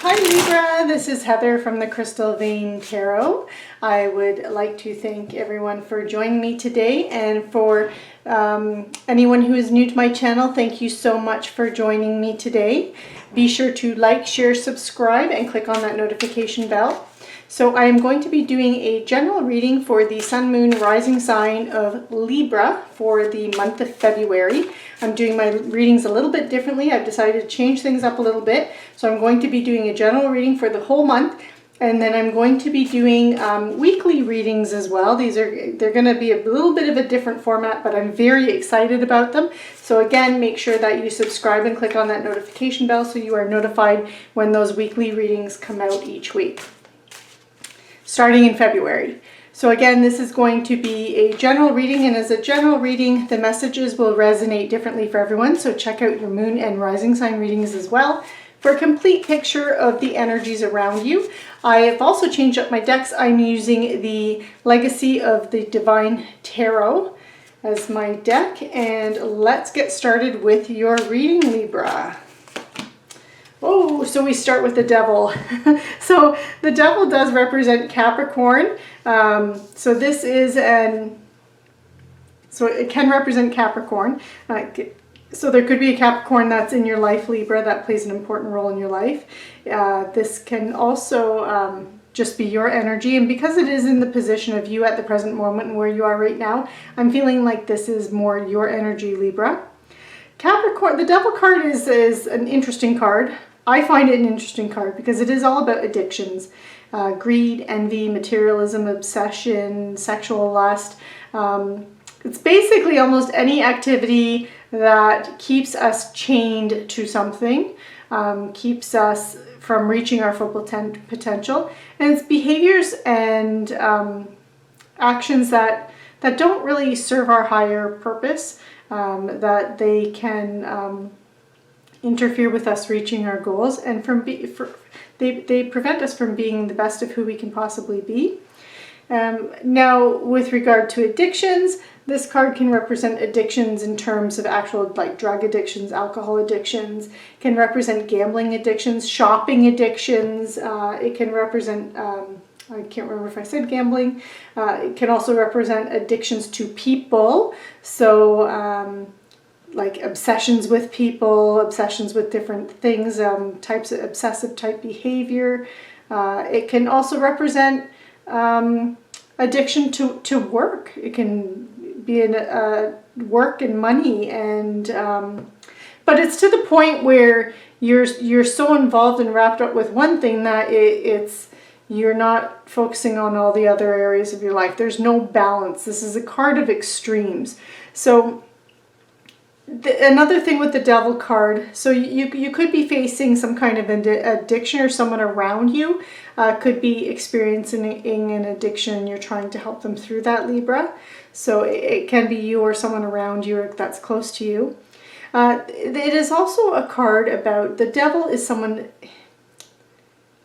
Hi Libra, this is Heather from the Crystal Vein Tarot. I would like to thank everyone for joining me today, and for anyone who is new to my channel, thank you so much for joining me today. Be sure to like, share, subscribe, and click on that notification bell. So I am going to be doing a general reading for the Sun, Moon, Rising sign of Libra for the month of February. I'm doing my readings a little bit differently. I've decided to change things up a little bit. So I'm going to be doing a general reading for the whole month, and then I'm going to be doing weekly readings as well. They're going to be a little bit of a different format, but I'm very excited about them. So again, make sure that you subscribe and click on that notification bell so you are notified when those weekly readings come out each week, starting in February. So again, this is going to be a general reading, and as a general reading, the messages will resonate differently for everyone. So check out your moon and rising sign readings as well for a complete picture of the energies around you. I have also changed up my decks. I'm using the Legacy of the Divine Tarot as my deck, and let's get started with your reading, Libra. Oh, so we start with the devil. So the devil does represent Capricorn. So this is so it can represent Capricorn. So there could be a Capricorn that's in your life, Libra, that plays an important role in your life. This can also just be your energy. And because it is in the position of you at the present moment and where you are right now, I'm feeling like this is more your energy, Libra. Capricorn, the devil card is an interesting card. I find it an interesting card because it is all about addictions, greed, envy, materialism, obsession, sexual lust. It's basically almost any activity that keeps us chained to something, keeps us from reaching our full potential. And it's behaviors and actions that don't really serve our higher purpose, that they can interfere with us reaching our goals, and they prevent us from being the best of who we can possibly be. Now, with regard to addictions, this card can represent addictions in terms of actual like drug addictions, alcohol addictions, can represent gambling addictions, shopping addictions. It can represent, I can't remember if I said gambling. It can also represent addictions to people. So like obsessions with people, obsessions with different things, types of obsessive type behavior. It can also represent addiction to work. It can be in work and money, and but it's to the point where you're so involved and wrapped up with one thing that you're not focusing on all the other areas of your life. There's no balance. This is a card of extremes. So another thing with the devil card, so you could be facing some kind of addiction, or someone around you could be experiencing an addiction, and you're trying to help them through that, Libra. So it can be you or someone around you that's close to you. It is also a card about the devil is someone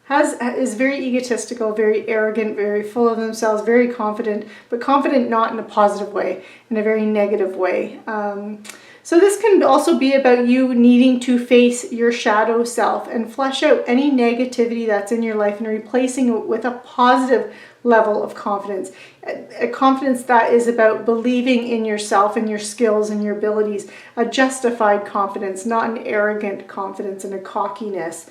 is very egotistical, very arrogant, very full of themselves, very confident, but confident not in a positive way, in a very negative way. So this can also be about you needing to face your shadow self and flesh out any negativity that's in your life and replacing it with a positive level of confidence. A confidence that is about believing in yourself and your skills and your abilities. A justified confidence, not an arrogant confidence and a cockiness.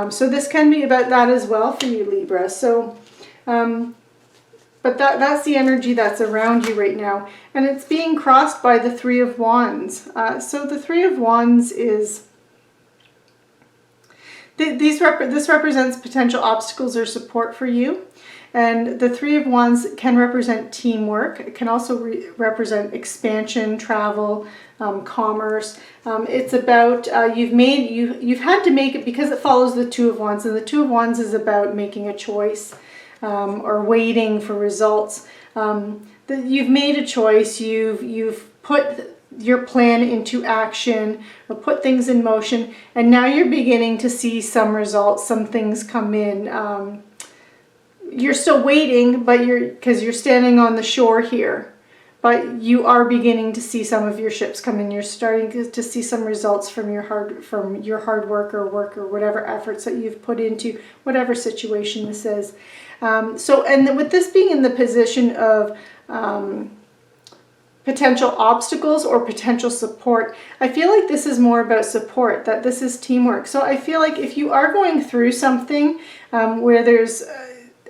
So this can be about that as well for you, Libra. So, but that's the energy that's around you right now. And it's being crossed by the Three of Wands. So the Three of Wands is, this represents potential obstacles or support for you. And the Three of Wands can represent teamwork. It can also represent expansion, travel, commerce. It's about you've had to make it, because it follows the Two of Wands, and the Two of Wands is about making a choice or waiting for results. You've made a choice. You've put your plan into action or put things in motion, and now you're beginning to see some results. Some things come in. You're still waiting, but because you're standing on the shore here, but you are beginning to see some of your ships come in. You're starting to see some results from your hard work or whatever efforts that you've put into whatever situation this is. And with this being in the position of potential obstacles or potential support, I feel like this is more about support, that this is teamwork. So I feel like if you are going through something where there's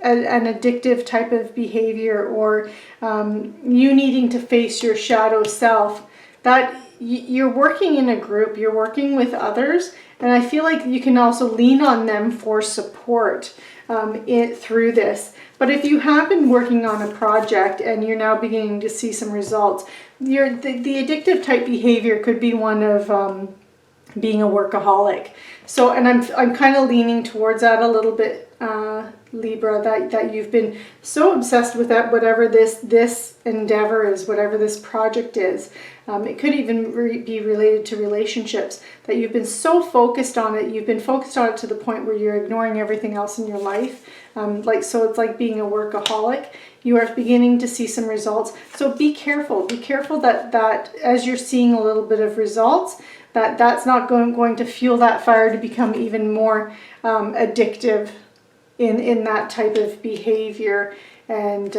an addictive type of behavior, or you needing to face your shadow self, that you're working in a group, you're working with others, and I feel like you can also lean on them for support through this. But if you have been working on a project and you're now beginning to see some results, the addictive type behavior could be one of being a workaholic. So, and I'm kind of leaning towards that a little bit, Libra, that you've been so obsessed with that, whatever this endeavor is, whatever this project is. It could even be related to relationships, that you've been so focused on it. You've been focused on it to the point where you're ignoring everything else in your life. So it's like being a workaholic. You are beginning to see some results. So be careful. Be careful that as you're seeing a little bit of results, that's not going to fuel that fire to become even more addictive in that type of behavior. And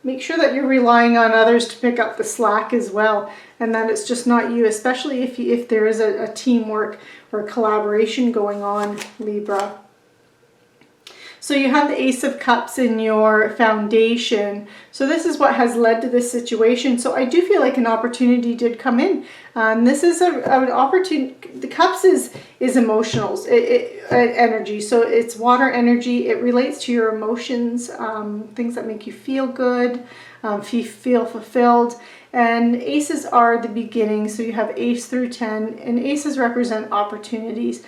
make sure that you're relying on others to pick up the slack as well, and that it's just not you, especially if there is a teamwork or collaboration going on, Libra. So you have the Ace of Cups in your foundation. So this is what has led to this situation. So I do feel like an opportunity did come in. This is an opportunity. The Cups is emotionals, energy. So it's water energy. It relates to your emotions, things that make you feel good, feel fulfilled. And aces are the beginning. So you have ace through 10, and aces represent opportunities.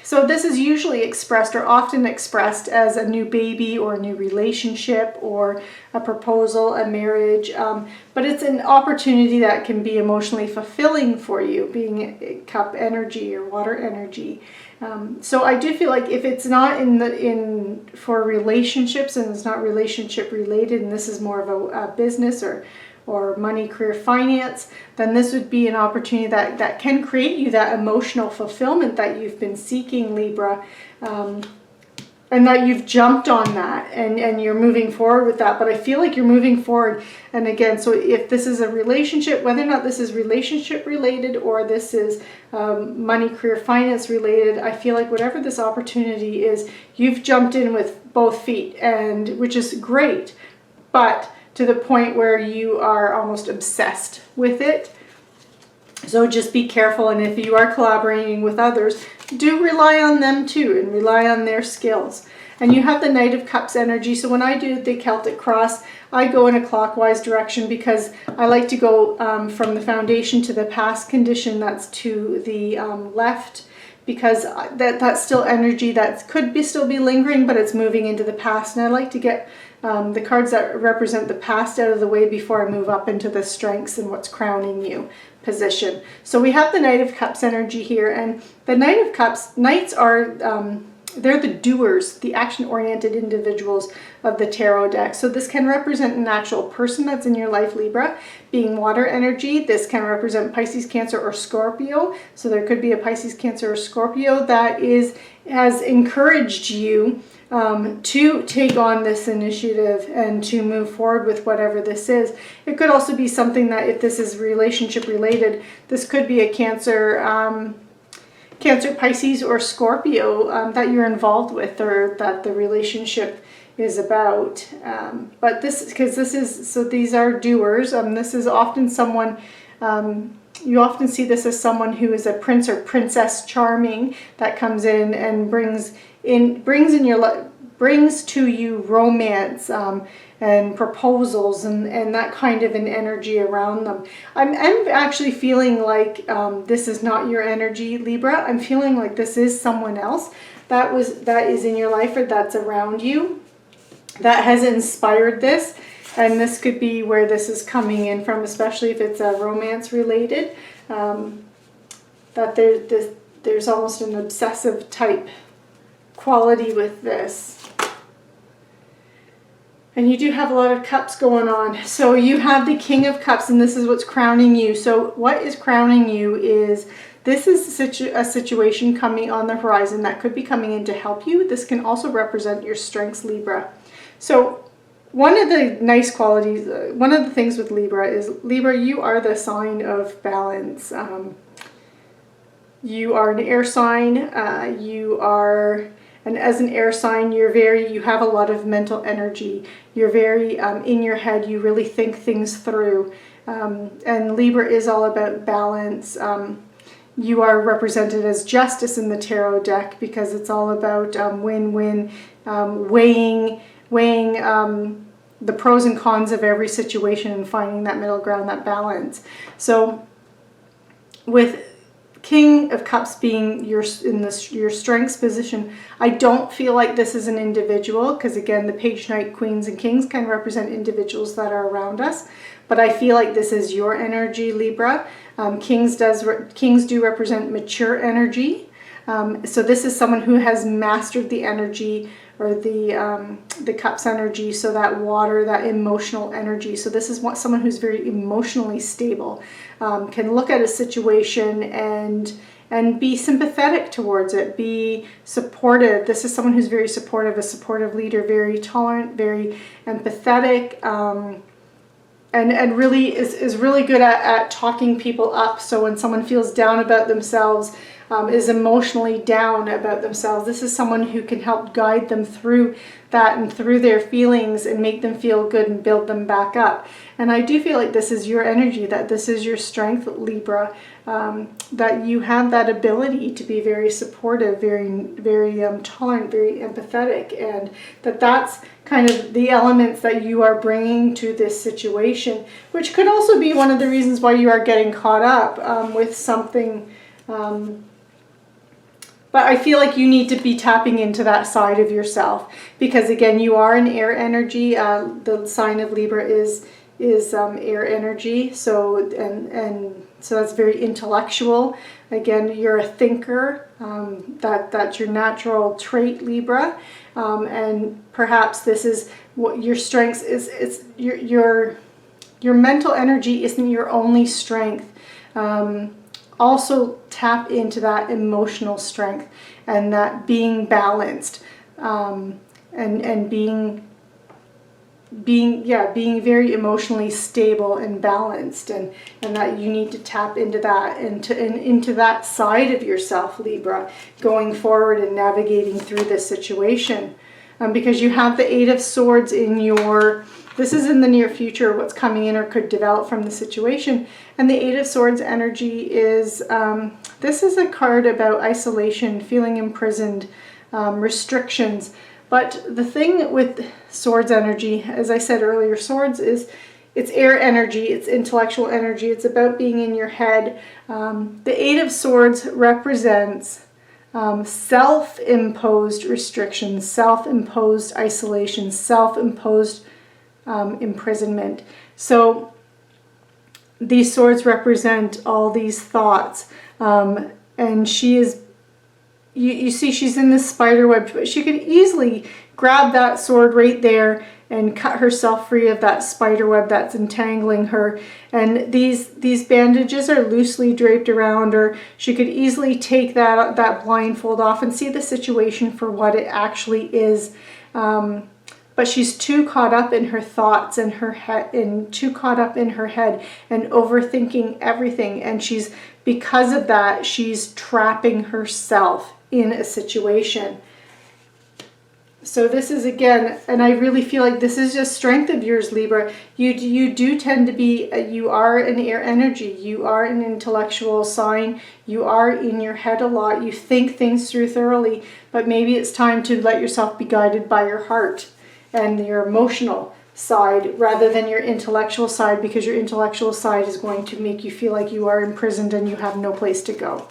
So this is usually expressed, or often expressed, as a new baby or a new relationship or a proposal, a marriage. But it's an opportunity that can be emotionally fulfilling for you, being cup energy or water energy. So I do feel like if it's not for relationships, and it's not relationship related, and this is more of a business or money, career, finance, then this would be an opportunity that can create you that emotional fulfillment that you've been seeking, Libra, and that you've jumped on that and you're moving forward with that. But I feel like you're moving forward. And again, so if this is a relationship, whether or not this is relationship related or this is money, career, finance related, I feel like whatever this opportunity is, you've jumped in with both feet, and which is great, but to the point where you are almost obsessed with it. So just be careful, and if you are collaborating with others, do rely on them too, and rely on their skills. And you have the Knight of Cups energy. So when I do the Celtic cross, I go in a clockwise direction because I like to go from the foundation to the past condition that's to the left, because that's still energy that could still be lingering, but it's moving into the past. And I like to get the cards that represent the past out of the way before I move up into the strengths and what's crowning you position. So we have the Knight of Cups energy here, and the Knight of Cups, Knights are, they're the doers, the action-oriented individuals of the tarot deck. So this can represent an actual person that's in your life, Libra, being water energy. This can represent Pisces, Cancer, or Scorpio. So there could be a Pisces, Cancer, or Scorpio that has encouraged you to take on this initiative and to move forward with whatever this is. It could also be something that, if this is relationship related, this could be a Cancer, Pisces, or Scorpio that you're involved with, or that the relationship is about. But these are doers. This is often someone, you often see this as someone who is a prince or princess charming that comes in and brings to you romance and proposals and that kind of an energy around them. I'm actually feeling like this is not your energy, Libra. I'm feeling like this is someone else that is in your life, or that's around you, that has inspired this. And this could be where this is coming in from, especially if it's romance related, that there's almost an obsessive type quality with this. And you do have a lot of cups going on. So you have the King of Cups, and this is what's crowning you. So what is crowning you is, this is a situation coming on the horizon that could be coming in to help you. This can also represent your strengths, Libra. So one of the nice qualities, one of the things with Libra is, Libra, you are the sign of balance. You are an air sign. And as an air sign, you have a lot of mental energy. You're very in your head. You really think things through. And Libra is all about balance. You are represented as justice in the tarot deck, because it's all about win-win, weighing the pros and cons of every situation and finding that middle ground, that balance. So with King of Cups being your strengths position, I don't feel like this is an individual, because again, the Page, Knight, Queens, and Kings can represent individuals that are around us. But I feel like this is your energy, Libra. Kings do represent mature energy. So this is someone who has mastered the energy, or the Cups energy, so that water, that emotional energy. So this is someone who's very emotionally stable, can look at a situation and be sympathetic towards it, be supportive. This is someone who's very supportive, a supportive leader, very tolerant, very empathetic, and really is really good at talking people up. So when someone feels down about themselves, is emotionally down about themselves, this is someone who can help guide them through that and through their feelings and make them feel good and build them back up. And I do feel like this is your energy, that this is your strength, Libra, that you have that ability to be very supportive, very tolerant, very empathetic, and that's kind of the elements that you are bringing to this situation, which could also be one of the reasons why you are getting caught up with something. But I feel like you need to be tapping into that side of yourself, because again, you are an air energy. The sign of Libra is air energy. So and so that's very intellectual. Again, you're a thinker. That's your natural trait, Libra. And perhaps this is what your strengths is. It's your mental energy isn't your only strength. Also tap into that emotional strength and that being balanced, and being very emotionally stable and balanced, and that you need to tap into that, into that side of yourself, Libra, going forward and navigating through this situation, because you have the Eight of Swords in your. This is in the near future, what's coming in or could develop from the situation. And the Eight of Swords energy is, this is a card about isolation, feeling imprisoned, restrictions. But the thing with Swords energy, as I said earlier, Swords it's air energy, it's intellectual energy, it's about being in your head. The Eight of Swords represents self-imposed restrictions, self-imposed isolation, self-imposed imprisonment. So these swords represent all these thoughts, and she is, you see she's in this spider web, but she could easily grab that sword right there and cut herself free of that spider web that's entangling her. And these bandages are loosely draped around her. She could easily take that blindfold off and see the situation for what it actually is. But she's too caught up in her thoughts and her head, and too caught up in her head and overthinking everything. And because of that, she's trapping herself in a situation. So this is, again, and I really feel like this is just strength of yours, Libra. You do tend to be, you are an air energy. You are an intellectual sign. You are in your head a lot. You think things through thoroughly, but maybe it's time to let yourself be guided by your heart and your emotional side rather than your intellectual side, because your intellectual side is going to make you feel like you are imprisoned and you have no place to go.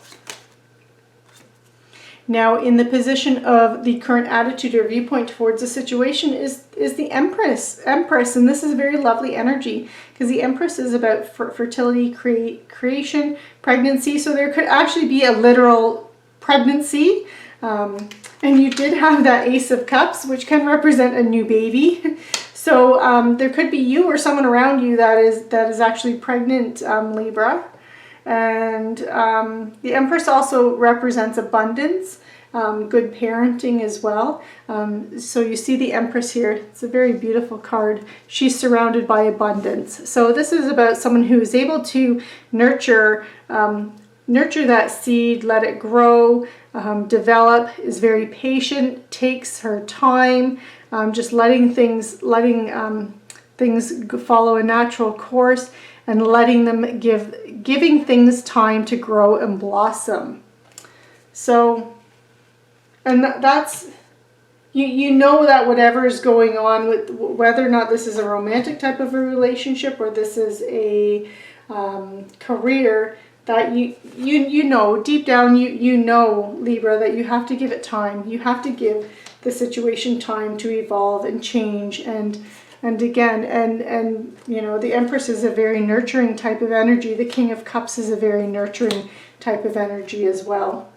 Now, in the position of the current attitude or viewpoint towards the situation is the Empress, and this is a very lovely energy, because the Empress is about fertility, creation, pregnancy. So there could actually be a literal pregnancy. And you did have that Ace of Cups, which can represent a new baby. So there could be you or someone around you that is actually pregnant, Libra. And the Empress also represents abundance, good parenting as well. So you see the Empress here. It's a very beautiful card. She's surrounded by abundance. So this is about someone who is able to nurture that seed, let it grow, develop, is very patient, takes her time, just letting things follow a natural course, and letting them giving things time to grow and blossom. So, and that's, you know that whatever is going on, with whether or not this is a romantic type of a relationship or this is a career, that you know deep down, you know, Libra, that you have to give it time. You have to give the situation time to evolve and change, and again, and you know, the Empress is a very nurturing type of energy. The King of Cups is a very nurturing type of energy as well.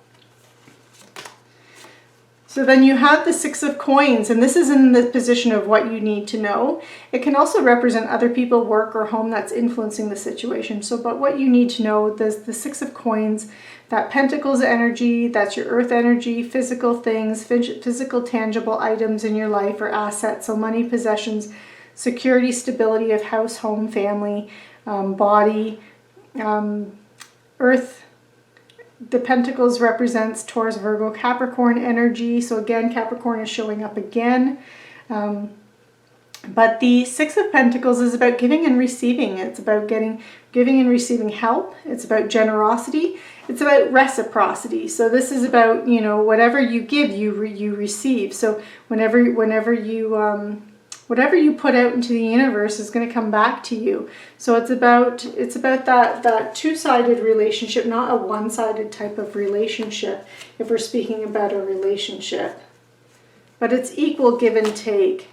So then you have the Six of Coins, and this is in the position of what you need to know. It can also represent other people, work, or home that's influencing the situation. So, but what you need to know, there's the Six of Coins, that Pentacles energy, that's your earth energy, physical things, physical tangible items in your life or assets, so money, possessions, security, stability of house, home, family, body, earth. The Pentacles represents Taurus, Virgo, Capricorn energy. So again, Capricorn is showing up again. But the Six of Pentacles is about giving and receiving. It's about giving and receiving help. It's about generosity. It's about reciprocity. So this is about, you know, whatever you give, you receive. So whenever whatever you put out into the universe is going to come back to you. So it's about that two-sided relationship, not a one-sided type of relationship, if we're speaking about a relationship. But it's equal give and take.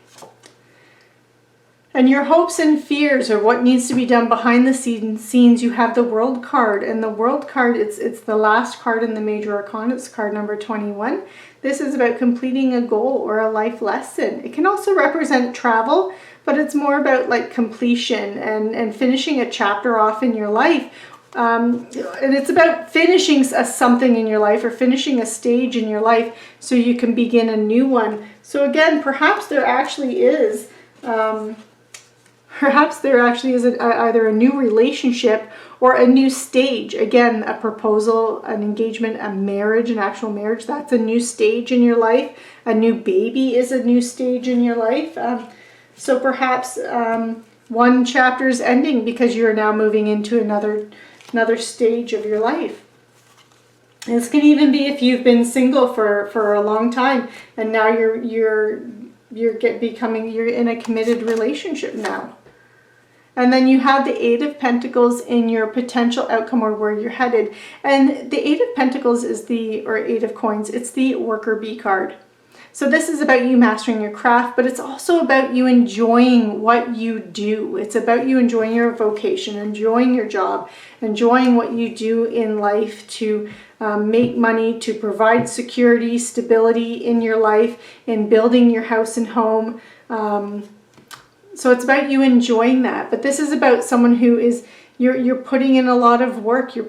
And your hopes and fears, or what needs to be done behind the scenes, you have the World card. And the World card, it's the last card in the Major Arcana. It's card number 21. This is about completing a goal or a life lesson. It can also represent travel, but it's more about like completion and finishing a chapter off in your life. And it's about finishing something in your life, or finishing a stage in your life so you can begin a new one. So again, perhaps there actually is either a new relationship or a new stage. Again, a proposal, an engagement, a marriage, an actual marriage. That's a new stage in your life. A new baby is a new stage in your life. So perhaps one chapter is ending because you're now moving into another stage of your life. This can even be if you've been single for a long time, and now you're in a committed relationship now. And then you have the Eight of Pentacles in your potential outcome, or where you're headed. And the Eight of Pentacles is or Eight of Coins, it's the Worker Bee card. So this is about you mastering your craft, but it's also about you enjoying what you do. It's about you enjoying your vocation, enjoying your job, enjoying what you do in life to make money, to provide security, stability in your life, in building your house and home. So it's about you enjoying that. But this is about someone who is, you're putting in a lot of work. You're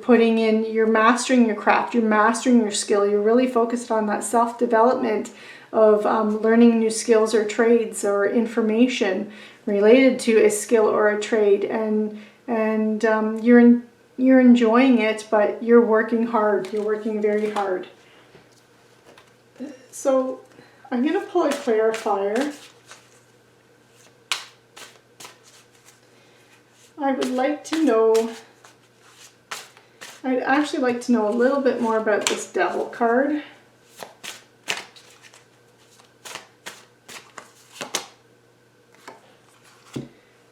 mastering your craft. You're mastering your skill. You're really focused on that self-development of learning new skills or trades or information related to a skill or a trade. And you're enjoying it, but you're working hard. You're working very hard. So I'm going to pull a clarifier. I'd actually like to know a little bit more about this Devil card.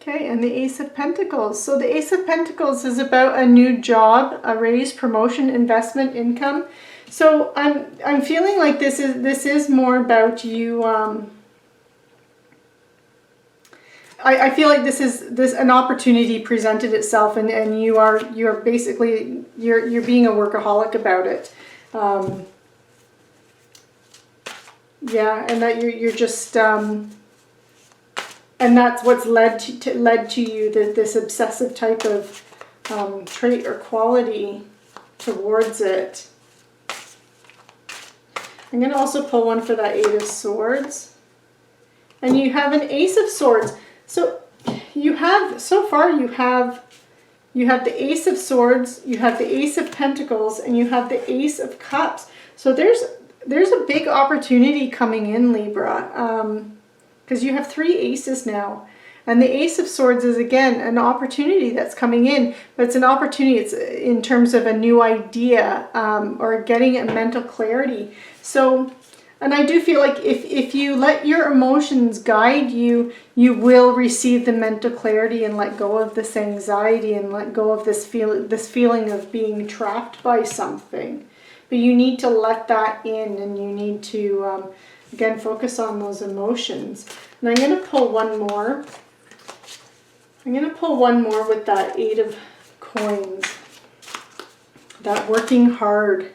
Okay, and the Ace of Pentacles. So the Ace of Pentacles is about a new job, a raise, promotion, investment, income. So I'm feeling like this is more about you. I feel like an opportunity presented itself, and you're basically you're being a workaholic about it. Yeah, and that you're just And that's what's led to you, this obsessive type of trait or quality towards it. I'm going to also pull one for that Eight of Swords. And you have an Ace of Swords. So you have, so far you have the Ace of Swords, you have the Ace of Pentacles, and you have the Ace of Cups. So there's a big opportunity coming in, Libra, because you have 3 aces now. And the Ace of Swords is, again, an opportunity that's coming in, but it's an opportunity, it's in terms of a new idea, or getting a mental clarity. So, and I do feel like if you let your emotions guide you, you will receive the mental clarity and let go of this anxiety and let go of this feeling of being trapped by something. But you need to let that in, and you need to, again, focus on those emotions. And I'm going to pull one more. I'm going to pull one more with that Eight of Coins. That working hard.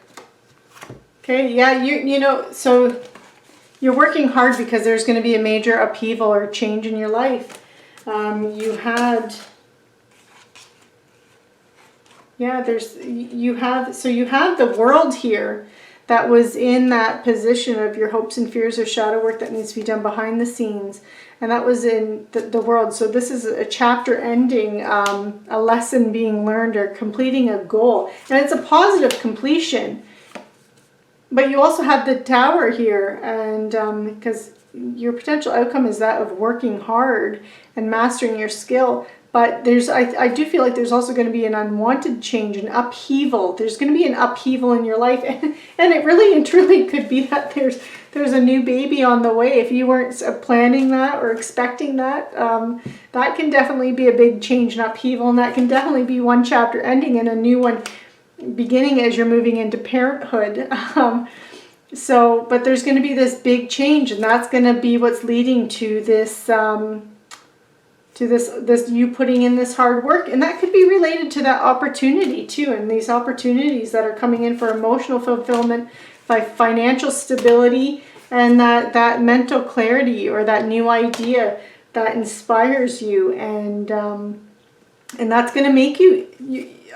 Okay, yeah, you know, so you're working hard because there's going to be a major upheaval or change in your life. You have the World here that was in that position of your hopes and fears or shadow work that needs to be done behind the scenes. And that was in the World. So this is a chapter ending, a lesson being learned or completing a goal. And it's a positive completion. But you also have the Tower here, and because your potential outcome is that of working hard and mastering your skill. But I do feel like there's also going to be an unwanted change, an upheaval. There's going to be an upheaval in your life, and it really and truly could be that there's a new baby on the way. If you weren't planning that or expecting that, that can definitely be a big change and upheaval, and that can definitely be one chapter ending and a new one beginning as you're moving into parenthood. But there's going to be this big change, and that's going to be what's leading to this this you putting in this hard work. And that could be related to that opportunity too, and these opportunities that are coming in for emotional fulfillment, by financial stability, and that mental clarity or that new idea that inspires you. And that's going to make you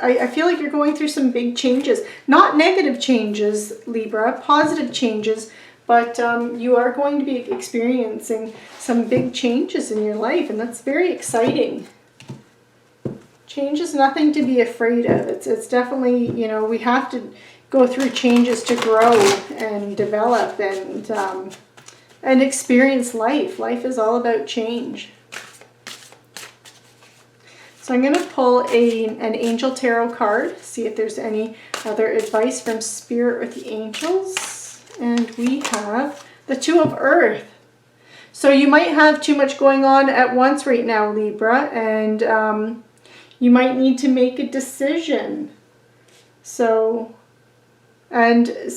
I feel like you're going through some big changes. Not negative changes, Libra, positive changes, but you are going to be experiencing some big changes in your life, and that's very exciting. Change is nothing to be afraid of. It's definitely, you know, we have to go through changes to grow and develop and experience life. Life is all about change. So I'm going to pull an Angel Tarot card, see if there's any other advice from Spirit or the angels. And we have the Two of Earth. So you might have too much going on at once right now, Libra, and you might need to make a decision. So the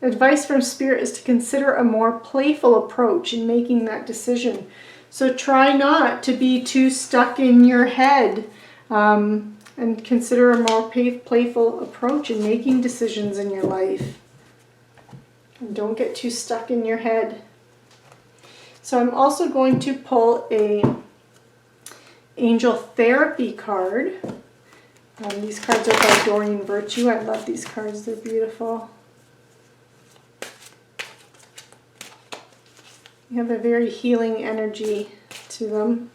advice from Spirit is to consider a more playful approach in making that decision. So try not to be too stuck in your head, and consider a more playful approach in making decisions in your life. And don't get too stuck in your head. So I'm also going to pull a Angel Therapy card. These cards are by Doreen Virtue. I love these cards. They're beautiful. You have a very healing energy to them.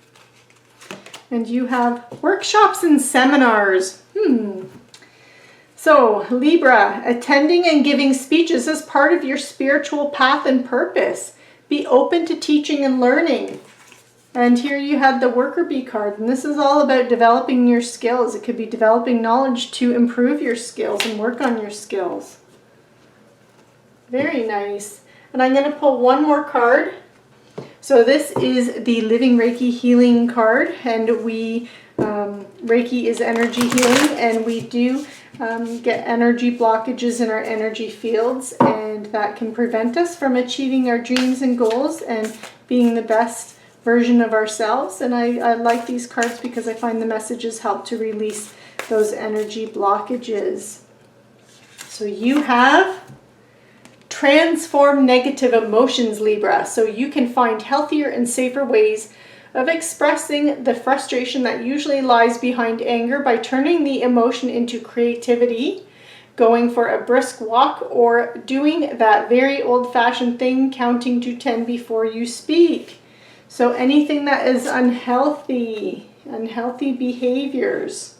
And you have workshops and seminars. So, Libra, attending and giving speeches is part of your spiritual path and purpose. Be open to teaching and learning. And here you had the Worker Bee card. And this is all about developing your skills. It could be developing knowledge to improve your skills and work on your skills. Very nice. And I'm going to pull one more card. So this is the Living Reiki Healing card, and Reiki is energy healing, and we do get energy blockages in our energy fields, and that can prevent us from achieving our dreams and goals and being the best version of ourselves. And I like these cards because I find the messages help to release those energy blockages. So you have transform negative emotions, Libra, so you can find healthier and safer ways of expressing the frustration that usually lies behind anger by turning the emotion into creativity, going for a brisk walk, or doing that very old-fashioned thing, counting to 10 before you speak. So anything that is unhealthy behaviors,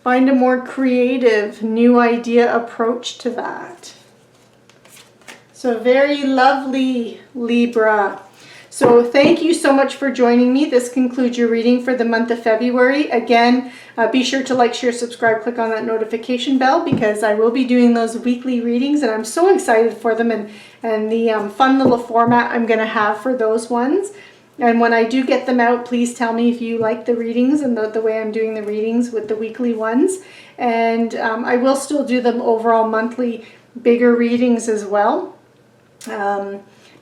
find a more creative, new idea approach to that. So very lovely, Libra. So thank you so much for joining me. This concludes your reading for the month of February. Again, be sure to like, share, subscribe, click on that notification bell, because I will be doing those weekly readings and I'm so excited for them, and the fun little format I'm going to have for those ones. And when I do get them out, please tell me if you like the readings and the way I'm doing the readings with the weekly ones. And I will still do them overall monthly bigger readings as well.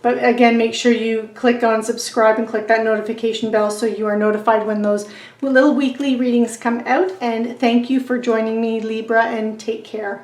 But again, make sure you click on subscribe and click that notification bell so you are notified when those little weekly readings come out. And thank you for joining me, Libra, and take care.